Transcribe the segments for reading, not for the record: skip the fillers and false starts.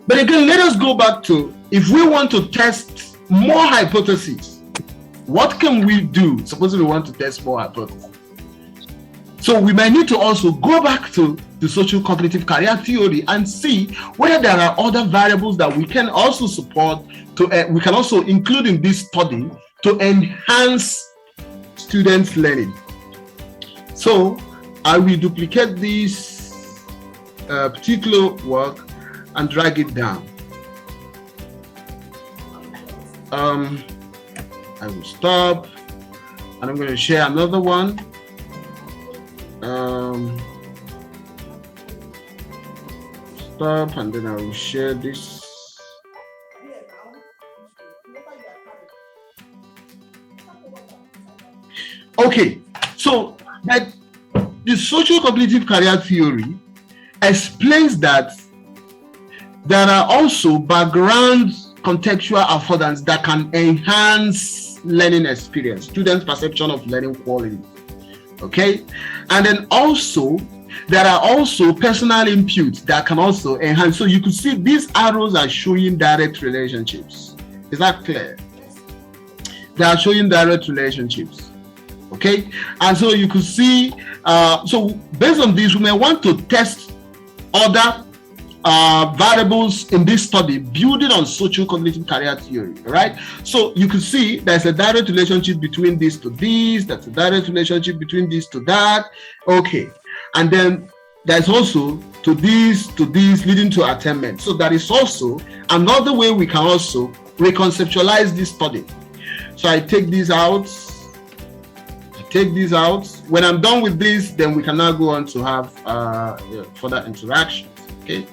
But again, let us go back to, if we want to test more hypotheses, what can we do? Suppose we want to test more hypotheses. So we might need to also go back to the social cognitive career theory and see whether there are other variables that we can also support, we can also include in this study to enhance students' learning. So I will duplicate this particular work and drag it down. I will stop, and I'm going to share another one. Stop, and then I will share this. Okay, so that the social cognitive career theory explains that there are also background contextual affordance that can enhance learning experience, students' perception of learning quality. Okay, and then also there are also personal inputs that can also enhance. So you could see these arrows are showing direct relationships. Is that clear? They are showing direct relationships. Okay, and so you could see, so based on this, we may want to test other variables in this study building on social cognitive career theory, right? So you can see there's a direct relationship between this to this, that's a direct relationship between this to that. Okay, and then there's also to this leading to attainment. So that is also another way we can also reconceptualize this study. So I take these out. When I'm done with this, then we can now go on to have further interactions. Okay.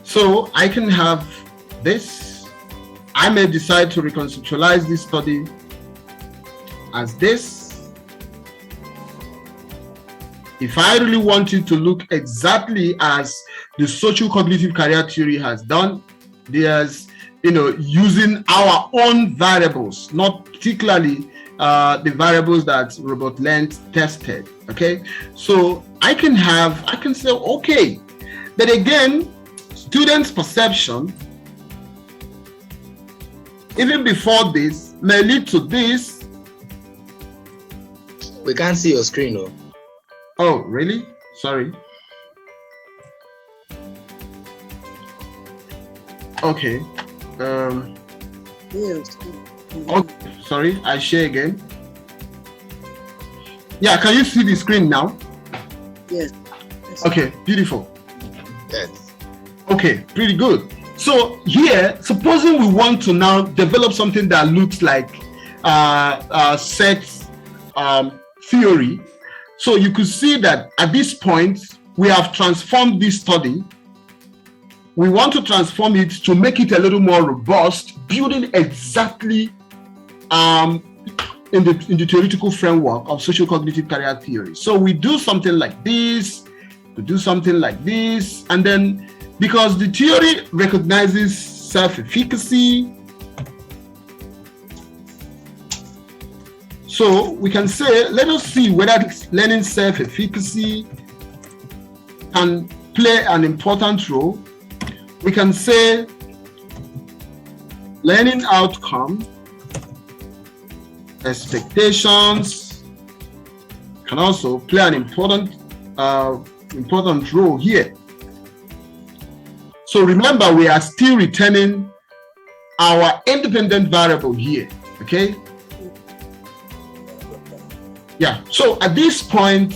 So I can have this. I may decide to reconceptualize this study as this. If I really wanted to look exactly as the social cognitive career theory has done, there's, using our own variables, not particularly the variables that Robert Lent tested. Okay, so I can say, okay, but again, students' perception, even before this, may lead to this. We can't see your screen, though. Oh, really? Sorry. Okay. Yes. Okay, sorry, I share again. Yeah, can you see the screen now? Yes. Okay, beautiful. Yes. Okay, pretty good. So here, supposing we want to now develop something that looks like sex theory. So you could see that at this point, we have transformed this study. We want to transform it to make it a little more robust, building exactly in the theoretical framework of social cognitive career theory. So we do something like this, and then because the theory recognizes self-efficacy, so we can say, let us see whether learning self-efficacy can play an important role. We can say learning outcome, expectations can also play an important role here. So remember, we are still returning our independent variable here, okay? Yeah, so at this point,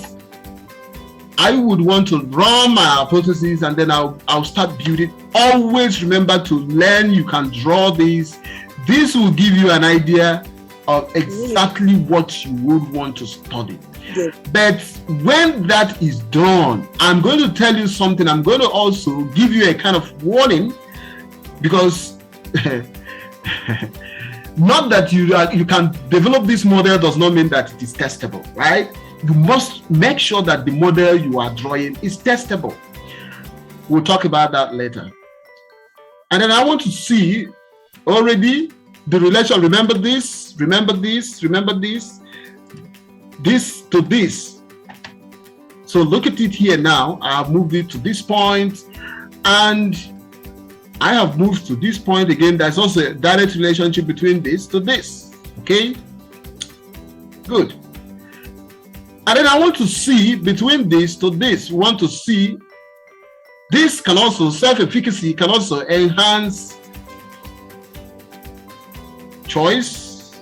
I would want to run my hypothesis and then I'll start building. Always remember to learn, you can draw these. This will give you an idea of exactly what you would want to study. Yes. But when that is done, I'm going to tell you something. I'm going to also give you a kind of warning, because not that you can develop this model does not mean that it is testable, right? You must make sure that the model you are drawing is testable. We'll talk about that later. And then I want to see already the relation. Remember this? this, remember this to this. So look at it here now. I have moved it to this point, and I have moved to this point again. There's also a direct relationship between this to this. Okay, good. And then I want to see between this to this. We want to see this can also, self-efficacy can also enhance choice,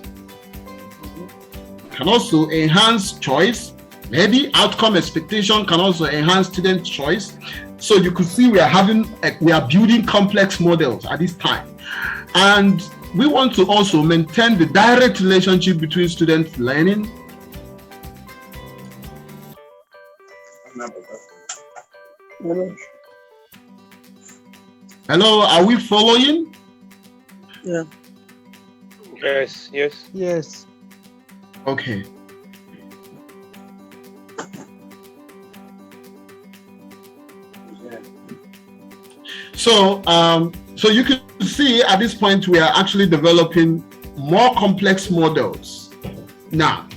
can also enhance choice. Maybe outcome expectation can also enhance student choice. So you could see we are building complex models at this time. And we want to also maintain the direct relationship between student learning. Hello, are we following? Yeah. Yes. Okay. So, so you can see at this point we are actually developing more complex models. Now,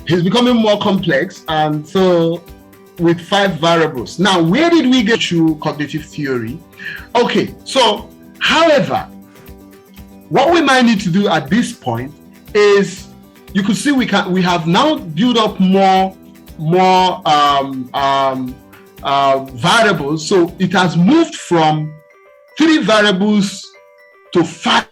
it's becoming more complex, and so with 5 variables. Now, where did we get to cognitive theory? Okay, so however, what we might need to do at this point is, you could see we have now built up more variables. So it has moved from 3 variables to 5